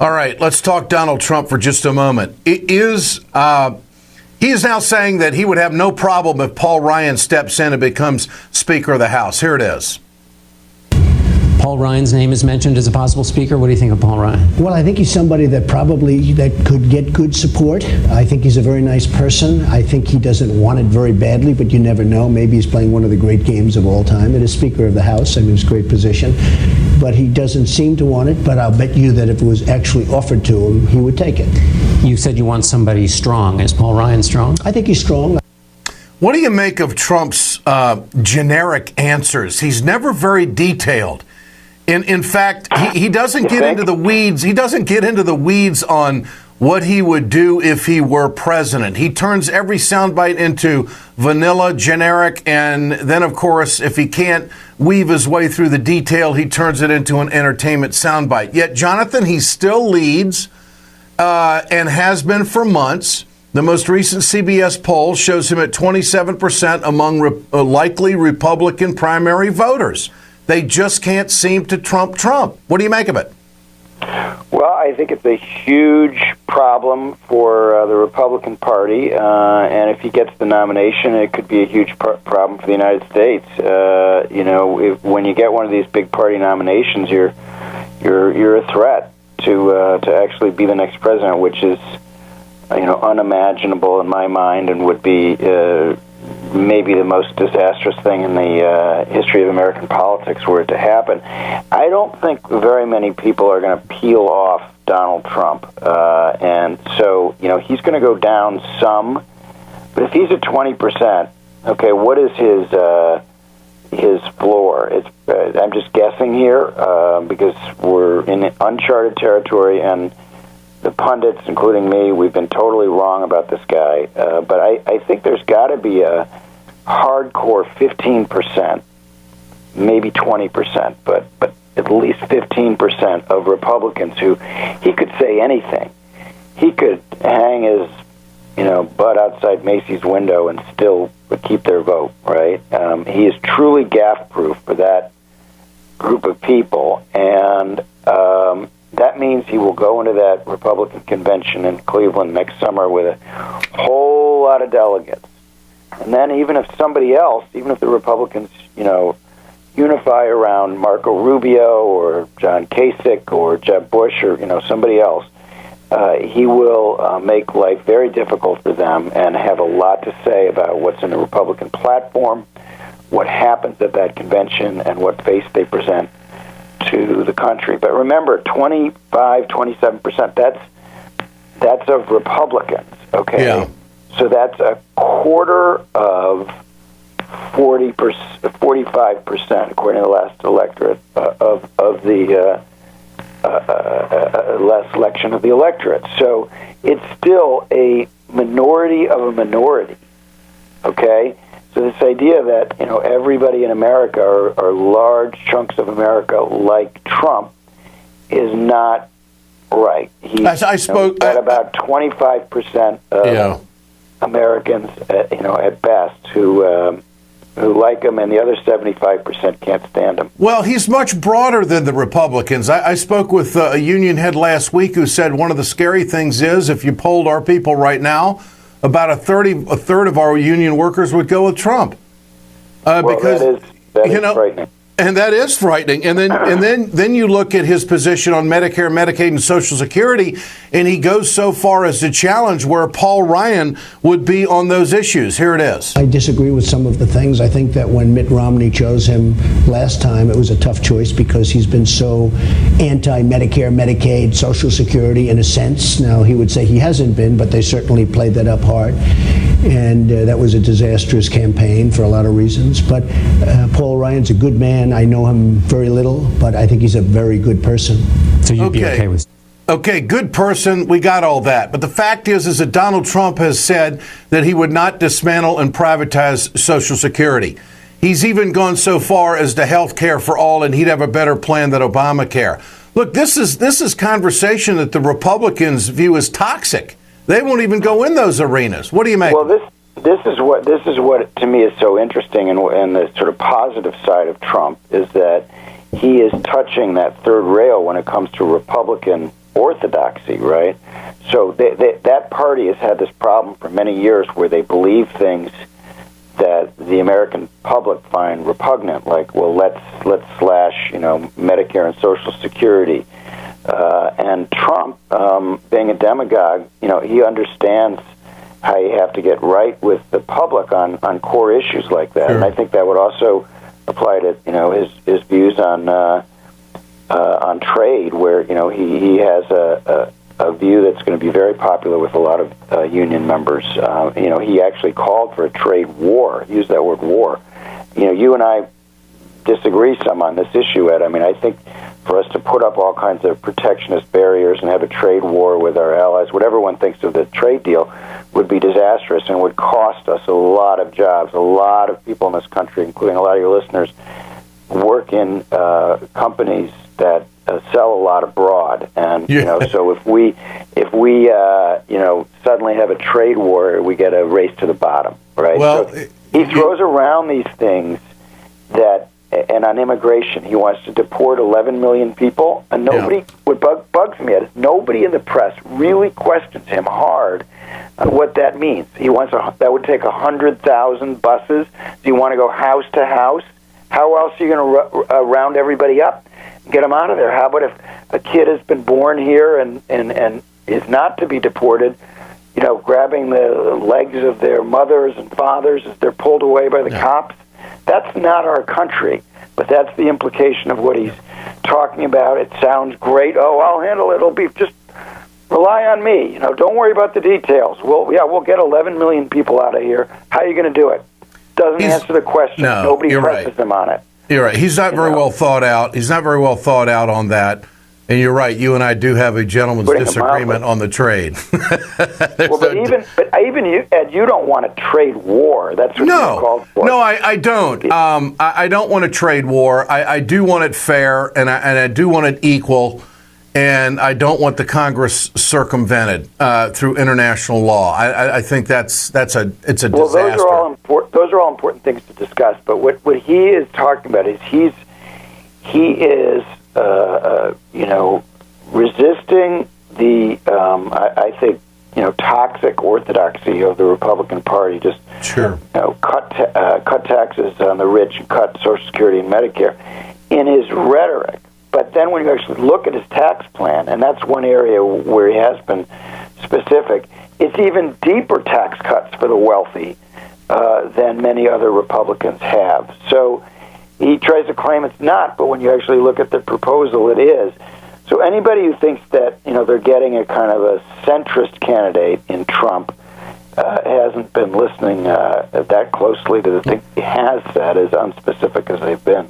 All right, let's talk Donald Trump for just a moment. He is now saying that he would have no problem if Paul Ryan steps in and becomes Speaker of the House. Here it is. Paul Ryan's name is mentioned as a possible speaker. What do you think of Paul Ryan? Well, I think he's somebody that could get good support. I think he's a very nice person. I think he doesn't want it very badly, but you never know. Maybe he's playing one of the great games of all time. It is Speaker of the House. I mean, it's a great position. But he doesn't seem to want it. But I'll bet you that if it was actually offered to him, he would take it. You said you want somebody strong. Is Paul Ryan strong? I think he's strong. What do you make of Trump's generic answers? He's never very detailed. In fact, he doesn't get into the weeds. He doesn't get into the weeds on what he would do if he were president. He turns every soundbite into vanilla, generic, and then, of course, if he can't weave his way through the detail, he turns it into an entertainment soundbite. Yet, Jonathan, he still leads and has been for months. The most recent CBS poll shows him at 27% among likely Republican primary voters. They just can't seem to trump Trump. What do you make of it? Well, I think it's a huge problem for the Republican Party, and if he gets the nomination, it could be a huge problem for the United States. When you get one of these big party nominations, you're a threat to actually be the next president, which is unimaginable in my mind, and would be maybe the most disastrous thing in the history of American politics were it to happen. I don't think very many people are going to peel off Donald Trump. And so, he's going to go down some. But if he's at 20%, okay, what is his floor? I'm just guessing here because we're in uncharted territory, and the pundits, including me, we've been totally wrong about this guy. But I think there's got to be a hardcore 15%, maybe 20%, but at least 15% of Republicans who he could say anything. He could hang his, butt outside Macy's window and still keep their vote, right? He is truly gaffe-proof for that group of people, and that means he will go into that Republican convention in Cleveland next summer with a whole lot of delegates. And then even if the Republicans, unify around Marco Rubio or John Kasich or Jeb Bush or, somebody else, he will make life very difficult for them and have a lot to say about what's in the Republican platform, what happens at that convention, and what face they present to the country. But remember, 27%, that's of Republicans, okay? Yeah. So that's a quarter of 45%, according to the last electorate, of the last election of the electorate. So it's still a minority of a minority, okay? So this idea that, everybody in America or large chunks of America like Trump is not right. He's got about 25% of Americans, at best, who like him, and the other 75% can't stand him. Well, he's much broader than the Republicans. I spoke with a union head last week who said one of the scary things is if you polled our people right now, about a third of our union workers would go with Trump. Because that is frightening. And that is frightening. And then you look at his position on Medicare, Medicaid, and Social Security, and he goes so far as to challenge where Paul Ryan would be on those issues. Here it is. I disagree with some of the things. I think that when Mitt Romney chose him last time, it was a tough choice because he's been so anti-Medicare, Medicaid, Social Security in a sense. Now, he would say he hasn't been, but they certainly played that up hard. And that was a disastrous campaign for a lot of reasons. But Paul Ryan's a good man. I know him very little, but I think he's a very good person. So you'd be okay with... Okay, good person. We got all that. But the fact is that Donald Trump has said that he would not dismantle and privatize Social Security. He's even gone so far as to health care for all, and he'd have a better plan than Obamacare. Look, this is conversation that the Republicans view as toxic. They won't even go in those arenas. What do you make? Well, this is what to me is so interesting, and the sort of positive side of Trump is that he is touching that third rail when it comes to Republican orthodoxy, right? So that party has had this problem for many years where they believe things that the American public find repugnant, like, well, let's slash, Medicare and Social Security. And Trump, being a demagogue, he understands how you have to get right with the public on core issues like that. Sure. And I think that would also apply to his views on trade, where he has a view that's going to be very popular with a lot of union members. He actually called for a trade war. He used that word war. You and I disagree some on this issue, Ed. I mean, I think for us to put up all kinds of protectionist barriers and have a trade war with our allies, whatever one thinks of the trade deal, would be disastrous and would cost us a lot of jobs. A lot of people in this country, including a lot of your listeners, work in companies that sell a lot abroad, and so if we suddenly have a trade war, we get a race to the bottom, right? Well, so he throws around these things and on immigration, he wants to deport 11 million people, and nobody. What bugs me is nobody in the press really questions him hard on what that means. He wants that would take 100,000 buses. Do you want to go house to house? How else are you going to round everybody up? Get them out of there. How about if a kid has been born here and is not to be deported, grabbing the legs of their mothers and fathers as they're pulled away by the cops? That's not our country, but that's the implication of what he's talking about. It sounds great. Oh, I'll handle it. It'll be just rely on me. Don't worry about the details. We'll get 11 million people out of here. How are you going to do it? Doesn't answer the question. No, nobody presses right. him on it. You're right. He's not very well thought out. He's not very well thought out on that. And you're right. You and I do have a gentleman's disagreement on the trade. but even you, Ed, you don't want a trade war. That's what you're called for. No, I don't. I don't want a trade war. I do want it fair, and I do want it equal, and I don't want the Congress circumvented through international law. I think it's a disaster. Well, those are all important things to discuss. But what he is talking about is he is resisting the I think toxic orthodoxy of the Republican Party. Just cut taxes on the rich and cut Social Security and Medicare in his rhetoric. But then when you actually look at his tax plan, and that's one area where he has been specific, it's even deeper tax cuts for the wealthy than many other Republicans have. So he tries to claim it's not, but when you actually look at the proposal, it is. So anybody who thinks that they're getting a kind of a centrist candidate in Trump hasn't been listening that closely to the things he has said, as unspecific as they've been.